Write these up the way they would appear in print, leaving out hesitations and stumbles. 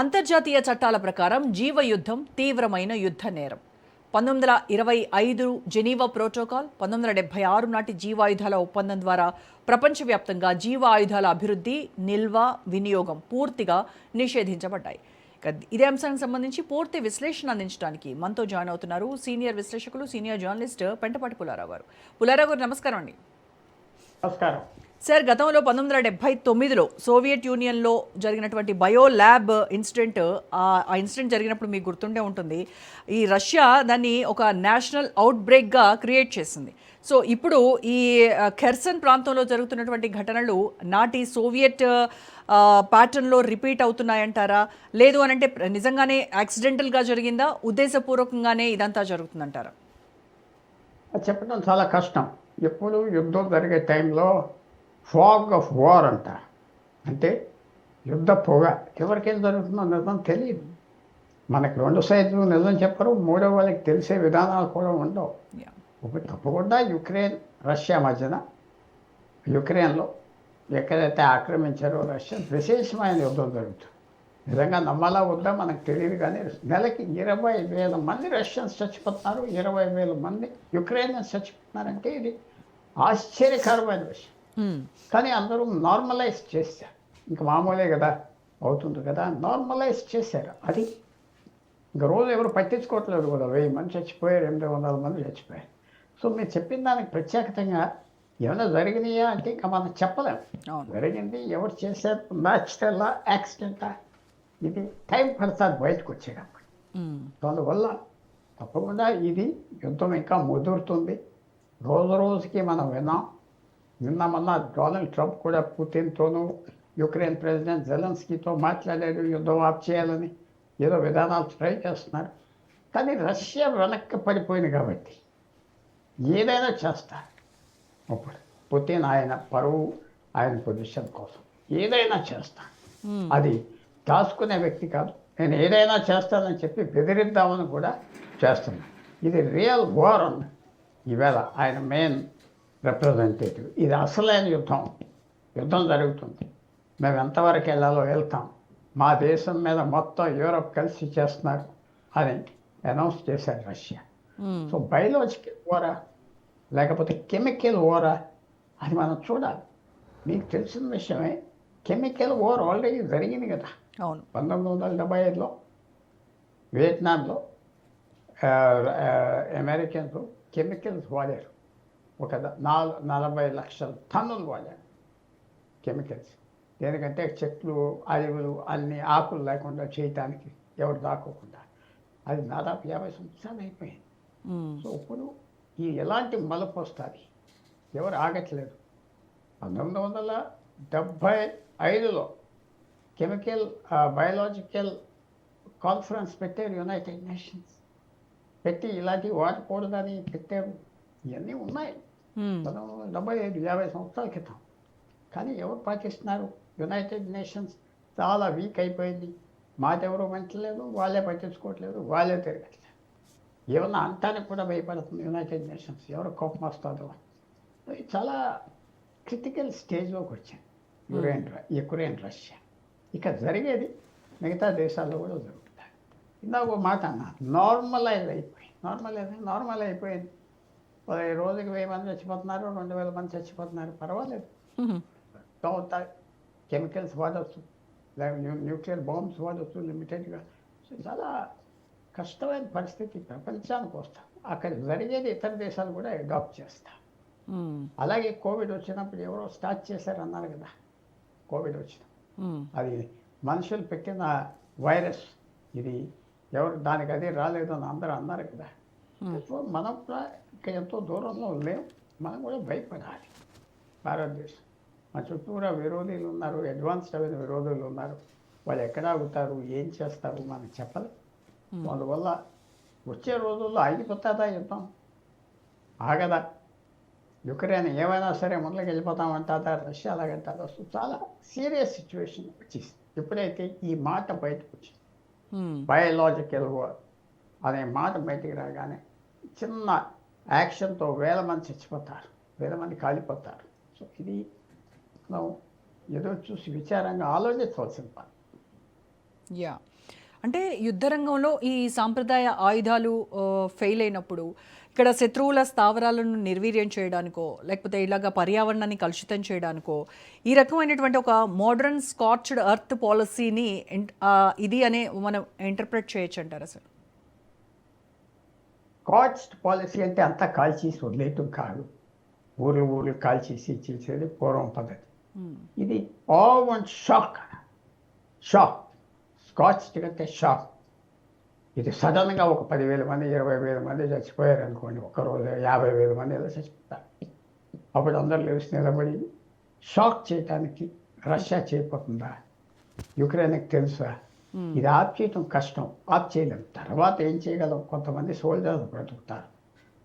అంతర్జాతీయ చట్టాల ప్రకారం జీవయుద్ధం తీవ్రమైన యుద్ధ నేరం. 1925 జెనీవా ప్రోటోకాల్, 1976 నాటి జీవాయుధాల ఒప్పందం ద్వారా ప్రపంచవ్యాప్తంగా జీవాయుధాల అభివృద్ధి, నిల్వ, వినియోగం పూర్తిగా నిషేధించబడ్డాయి. ఇదే అంశానికి సంబంధించి పూర్తి విశ్లేషణ అందించడానికి మనతో జాయిన్ అవుతున్నారు సీనియర్ విశ్లేషకులు, సీనియర్ జర్నలిస్ట్ పెంటపాటి పుల్లారావు గారు. పుల్లారావు గారు, నమస్కారం అండి. నమస్కారం సార్, గతంలో 1979లో సోవియట్ యూనియన్లో జరిగినటువంటి బయో ల్యాబ్ ఇన్సిడెంట్, ఆ ఇన్సిడెంట్ జరిగినప్పుడు మీకు గుర్తుండే ఉంటుంది. ఈ రష్యా దాన్ని ఒక నేషనల్ అవుట్ బ్రేక్గా క్రియేట్ చేసింది. సో ఇప్పుడు ఈ ఖెర్సన్ ప్రాంతంలో జరుగుతున్నటువంటి ఘటనలు నాటి సోవియట్ ప్యాటర్న్లో రిపీట్ అవుతున్నాయంటారా? లేదు అని అంటే నిజంగానే యాక్సిడెంటల్గా జరిగిందా, ఉద్దేశపూర్వకంగానే ఇదంతా జరుగుతుందంటారా? చెప్పడం చాలా కష్టం. ఎప్పుడు యుద్ధం జరిగే టైంలో ఫాగ్ ఆఫ్ వార్ అంట, అంటే యుద్ధ పొగ, ఎవరికేం జరుగుతుందో నిజం తెలియదు. మనకి రెండు సైడ్లు నిజం చెప్పరు, మూడో వాళ్ళకి తెలిసే విధానాలు కూడా ఉండవు. ఒకటి తప్పకుండా యుక్రెయిన్ రష్యా మధ్యన, యుక్రెయిన్లో ఎక్కడైతే ఆక్రమించారో రష్యా, విశేషమైన యుద్ధం జరుగుతుంది. నిజంగా నమ్మాలా వద్దా మనకు తెలియదు, కానీ నెలకి 20,000 మంది రష్యన్స్ చచ్చిపోతున్నారు, 20,000 మంది యుక్రెయినియన్స్ చచ్చిపోతున్నారంటే ఇది ఆశ్చర్యకరమైన విషయం. కానీ అందరూ నార్మలైజ్ చేశారు. ఇంకా మామూలే కదా, అవుతుంది కదా, నార్మలైజ్ చేశారు. అది ఇంకా రోజు ఎవరు పట్టించుకోవట్లేదు కూడా. 1000 మంది చచ్చిపోయారు, 800 మంది చచ్చిపోయారు. సో మీరు చెప్పిన దానికి ప్రత్యేకంగా ఏమైనా జరిగినాయా అంటే ఇంకా మనం చెప్పలేము. జరిగింది, ఎవరు చేశారు, న్యాచురల్లా, యాక్సిడెంటా, ఇది టైం పడుతుంది బయటకు వచ్చేటప్పుడు. అందువల్ల తప్పకుండా ఇది యుద్ధం ఇంకా ముదురుతుంది. రోజు రోజుకి మనం నిన్న డొనాల్డ్ ట్రంప్ కూడా పుతిన్తోనూ, యుక్రెయిన్ ప్రెసిడెంట్ జెలెన్స్కీతో మాట్లాడారు, యుద్ధం ఆఫ్ చేయాలని ఏదో విధానాలు ట్రై చేస్తున్నారు. కానీ రష్యా వెనక్కి పడిపోయింది కాబట్టి ఏదైనా చేస్తారు. ఇప్పుడు పుతిన్ ఆయన పరువు, ఆయన పొజిషన్ కోసం ఏదైనా చేస్తాను. అది దాచుకునే వ్యక్తి కాదు. నేను ఏదైనా చేస్తానని చెప్పి బెదిరిద్దామని కూడా చేస్తున్నాను. ఇది రియల్ వార్ అన్న ఈవేళ ఆయన మెయిన్ రిప్రజెంటేటివ్. ఇది అసలైన యుద్ధం జరుగుతుంది. మేము ఎంతవరకు వెళ్ళాలో వెళ్తాం. మా దేశం మీద మొత్తం యూరోప్ కలిసి చేస్తున్నారు అని అనౌన్స్ చేశారు రష్యా. సో బయోలాజికల్ వారా లేకపోతే కెమికల్ వారా అని మనం చూడాలి. మీకు తెలిసిన విషయమే, కెమికల్ వార్ ఆల్రెడీ జరిగింది కదా. 1975లో వియత్నాంలో అమెరికన్స్ కెమికల్స్ వాడారు. ఒక 40 లక్షల టన్నులు వాడారు కెమికల్స్. దేనికంటే చెట్లు, అడవులు అన్ని ఆకులు లేకుండా చేయటానికి, ఎవరు దాక్కోకుండా. అది దాదాపు 50 సంవత్సరాలు అయిపోయింది. సో ఇప్పుడు ఈ ఎలాంటి మలుపు వస్తుంది, ఎవరు ఆగట్లేదు. 1975లో కెమికల్ బయోలాజికల్ కాన్ఫరెన్స్ పెట్టారు, యునైటెడ్ నేషన్స్ పెట్టి ఇలాంటివి వాడకూడదని పెట్టారు. ఇవన్నీ ఉన్నాయి 1975, 50 సంవత్సరాల క్రితం. కానీ ఎవరు పాటిస్తున్నారు? యునైటెడ్ నేషన్స్ చాలా వీక్ అయిపోయింది. మాట ఎవరు వింటలేదు, వాళ్ళే పట్టించుకోవట్లేదు, వాళ్ళే తిరగట్లేదు. ఏమన్నా అంటానికి కూడా భయపడుతుంది యునైటెడ్ నేషన్స్, ఎవరు కోపం వస్తుందో. చాలా క్రిటికల్ స్టేజ్లోకి వచ్చింది యుక్రెయిన్ రష్యా. ఇక జరిగేది మిగతా దేశాల్లో కూడా జరుగుతుంది. ఇందాక ఒక మాట అన్నా, నార్మలైజ్ అయిపోయింది. 10 రోజుకి 1000 మంది చచ్చిపోతున్నారు, 2000 మంది చచ్చిపోతున్నారు, పర్వాలేదు. కెమికల్స్ వాడవచ్చు, న్యూక్లియర్ బాంబ్స్ వాడవచ్చు లిమిటెడ్గా. సో చాలా కష్టమైన పరిస్థితి ప్రపంచానికి వస్తాం. అక్కడ జరిగేది ఇతర దేశాలు కూడా అడాప్ట్ చేస్తాం. అలాగే కోవిడ్ వచ్చినప్పుడు ఎవరో స్టార్ట్ చేశారన్నారు కదా. కోవిడ్ వచ్చిన అది మనుషులు పెట్టిన వైరస్, ఇది ఎవరు దానికి అది రాలేదని అందరూ అన్నారు కదా. సో మనం కూడా ఇంకా ఎంతో దూరంలో లేవు, మనం కూడా భయపడాలి. భారతదేశం మన చుట్టూరా విరోధులు ఉన్నారు, అడ్వాన్స్డ్ అయిన విరోధులు ఉన్నారు. వాళ్ళు ఎక్కడ ఆగుతారు, ఏం చేస్తారు మనం చెప్పలేం. అందువల్ల వచ్చే రోజుల్లో ఆగిపోతుందా యుద్ధం? ఆగదా? యుక్రెయిన్ ఏమైనా సరే ముందుకు వెళ్ళిపోతామంటారా, రష్యా అలాగంటారా? సో చాలా సీరియస్ సిచ్యువేషన్ వచ్చేసి ఎప్పుడైతే ఈ మాట బయటకు వచ్చింది, బయోలాజికల్ వార్ అనే మాట బయటికి రాగానే చిన్న యాక్షన్తో 1000 మంది చచ్చిపోతారు, 1000 మంది కాలిపోతారు. సో ఇది మనం ఎదురు చూసి విచారంగా ఆలోచించవలసిన పని. యా, అంటే యుద్ధ రంగంలో ఈ సాంప్రదాయ ఆయుధాలు ఫెయిల్ అయినప్పుడు ఇక్కడ శత్రువుల స్థావరాలను నిర్వీర్యం చేయడానికో లేకపోతే ఇలాగా పర్యావరణాన్ని కలుషితం చేయడానికో ఈ రకమైనటువంటి ఒక మోడర్న్ స్కాచ్డ్ ఎర్త్ పాలసీని ఇది అనే మనం ఇంటర్ప్రిట్ చేయొచ్చు అంటారా సార్? కాస్ట్ పాలసీ అంటే అంతా కాల్చేసి వదిలేయటం కాదు, ఊర్లు కాల్చేసి చేసేది పూర్వం పద్ధతి. ఇది ఆల్ వన్ షాక్, స్కాచ్ అంటే షాక్. ఇది సడన్గా ఒక 10,000 మంది 20,000 మంది చచ్చిపోయారు అనుకోండి, ఒకరోజు 50,000 మంది ఇలా చచ్చిపోతారు. అప్పుడు అందరూ లేచి నిలబడి షాక్ చేయడానికి రష్యా చేయకపోతుందా, యుక్రెయిన్కి తెలుసా, ఇది ఆప్ చేయటం కష్టం, ఆప్ చేయలేం. తర్వాత ఏం చేయగలం, కొంతమంది సోల్జర్స్ బ్రతుకుతారు.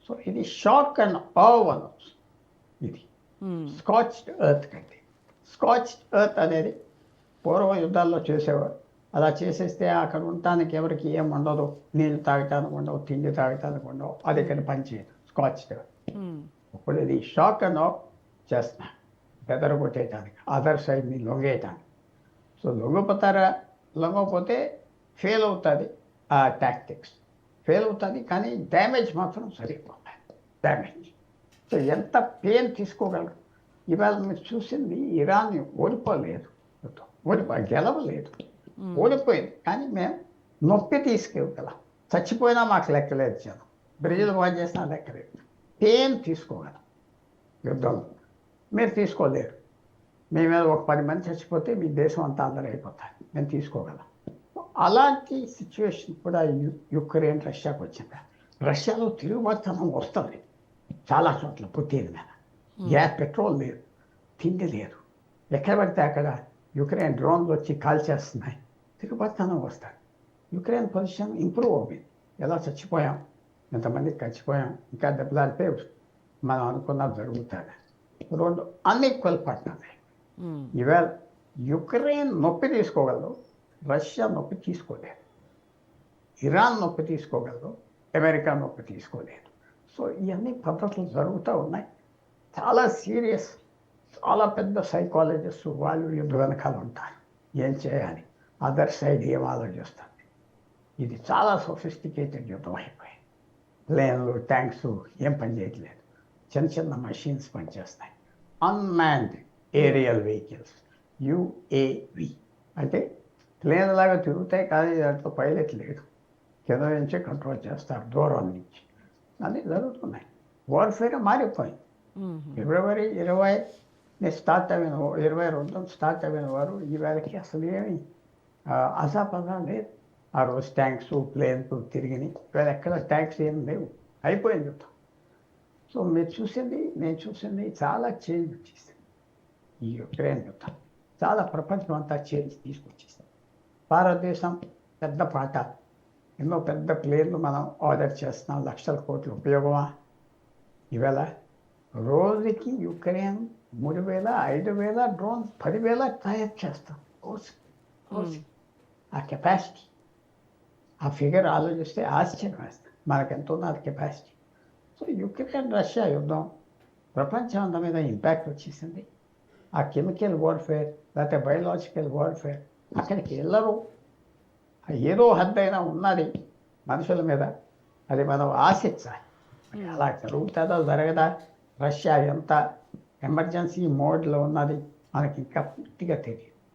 సో ఇది షాక్ అండ్ ఆవన్. ఇది స్కాచ్డ్ ఎర్త్ కంటే. స్కాచ్డ్ ఎర్త్ అనేది పూర్వ యుద్ధాల్లో చేసేవారు. అలా చేసేస్తే అక్కడ ఉండటానికి ఎవరికి ఏం ఉండదు, నీళ్ళు తాగటానికి ఉండవు, తిండి తాగటానికి ఉండవు, అది ఇక్కడ పనిచేయదు స్కాచ్డ్ ఎర్త్. ఇప్పుడు ఇది షాక్ అండ్ ఆఫ్ చేస్తున్నా బెదరగొట్టేయటానికి, అదర్ సైడ్ని లొంగేయటానికి. సో లొంగకపోతే ఫెయిల్ అవుతుంది, ఆ టాక్టిక్స్ ఫెయిల్ అవుతుంది, కానీ డ్యామేజ్ మాత్రం సరిపోతుంది. డ్యామేజ్. సో ఎంత పెయిన్ తీసుకోగలరు. ఇవాళ మీరు చూసింది ఇరాన్ ఓడిపోలేదు, గెలవలేదు, ఓడిపోయింది, కానీ మేము నొప్పి తీసుకెళ్ళగలం. చచ్చిపోయినా మాకు లెక్కలేదు, జనం బ్రెజిల్ వాడు చేసినా లెక్కలేదు. పెయిన్ తీసుకోగలం. యుద్ధంలో మీరు తీసుకోలేరు. మీ మీద ఒక 10 మంది చచ్చిపోతే మీ దేశం అంతా అందరూ అయిపోతారు, మేము తీసుకోగలం. అలాంటి సిచ్యువేషన్ కూడా యుక్రెయిన్ రష్యాకు వచ్చింది. రష్యాలో తిరుగుబాటుతనం వస్తుంది చాలా చోట్ల, పుట్టిన మీద గ్యాస్, పెట్రోల్ లేదు, తిండి లేదు, ఎక్కడ పడితే అక్కడ యుక్రెయిన్ డ్రోన్లు వచ్చి కాల్చేస్తున్నాయి, తిరుగుబాటుతనం వస్తుంది. యుక్రెయిన్ పొజిషన్ ఇంప్రూవ్ అవుతుంది. ఎలా చచ్చిపోయాం, ఎంతమందికి చచ్చిపోయాం, ఇంకా దెబ్బలాడితే మనం అనుకున్నది జరుగుతుంది. రెండు అన్ఈక్వల్ పడుతున్నాయి. ఇవాళ యుక్రెయిన్ నొప్పి తీసుకోగలదు, రష్యా నొప్పి తీసుకోలేదు. ఇరాన్ నొప్పి తీసుకోగలదు, అమెరికా నొప్పి తీసుకోలేదు. సో ఇవన్నీ పద్ధతులు జరుగుతూ ఉన్నాయి. చాలా సీరియస్, చాలా పెద్ద సైకాలజిస్ట్ వాళ్ళు యుద్ధ వెనకాల ఉంటారు. ఏం చేయాలి, అదర్ సైడ్ ఏం ఆలోచిస్తుంది. ఇది చాలా సొఫిస్టికేటెడ్ యుద్ధం అయిపోయింది. ప్లేన్లు, ట్యాంక్స్ ఏం పని చేయట్లేదు, చిన్న మషిన్స్ పనిచేస్తాయి. అన్మ్యాన్డ్ ఏరియల్ వెహికల్స్, యుఏవి అంటే ప్లేన్ లాగా తిరుగుతాయి, కానీ దాంట్లో పైలట్ లేడు, కింద నుంచే కంట్రోల్ చేస్తారు దూరం నుంచి. అన్నీ జరుగుతున్నాయి. వార్ఫేర్ మారిపోయింది. ఫిబ్రవరి 20 స్టార్ట్ అయిన 22 స్టార్ట్ అయిన వారు ఈవేళకి అసలు ఏమి అజాపజా లేదు. ఆ రోజు ట్యాంక్స్, ప్లేన్స్ తిరిగినాయి. ఇవాళ ఎక్కడ ట్యాంక్స్ ఏం లేవు, అయిపోయింది యుద్ధం. సో మీరు చూసింది, నేను చూసింది చాలా చేంజ్ వచ్చేసింది. ఈ యుక్రెయిన్ యుద్ధం చాలా ప్రపంచం అంతా చేంజ్ తీసుకొచ్చేసింది. భారతదేశం పెద్ద పాట, ఎన్నో పెద్ద ప్లేన్లు మనం ఆర్డర్ చేస్తున్నాం, లక్షల కోట్ల ఉపయోగమా? ఇవాళ రోజుకి యుక్రెయిన్ 3,000, 5,000 డ్రోన్, 10,000 తయారు చేస్తాం రోజు. ఆ కెపాసిటీ, ఆ ఫిగర్ ఆలోచిస్తే ఆశ్చర్యం వేస్తాం, మనకెంత ఉన్నది కెపాసిటీ. సో యుక్రెయిన్ రష్యా యుద్ధం ప్రపంచం అంతా మీద ఇంపాక్ట్ వచ్చేసింది. ఆ కెమికల్ వార్ఫేర్ లేకపోతే బయోలాజికల్ వార్ఫేర్ అక్కడికి వెళ్ళరు. ఏదో హద్దైనా ఉన్నది మనుషుల మీద, అది మనం ఆశించాలి. అలా జరుగుతుందో జరగదా, రష్యా ఎంత ఎమర్జెన్సీ మోడ్లో ఉన్నది మనకి ఇంకా పూర్తిగా తెలియదు.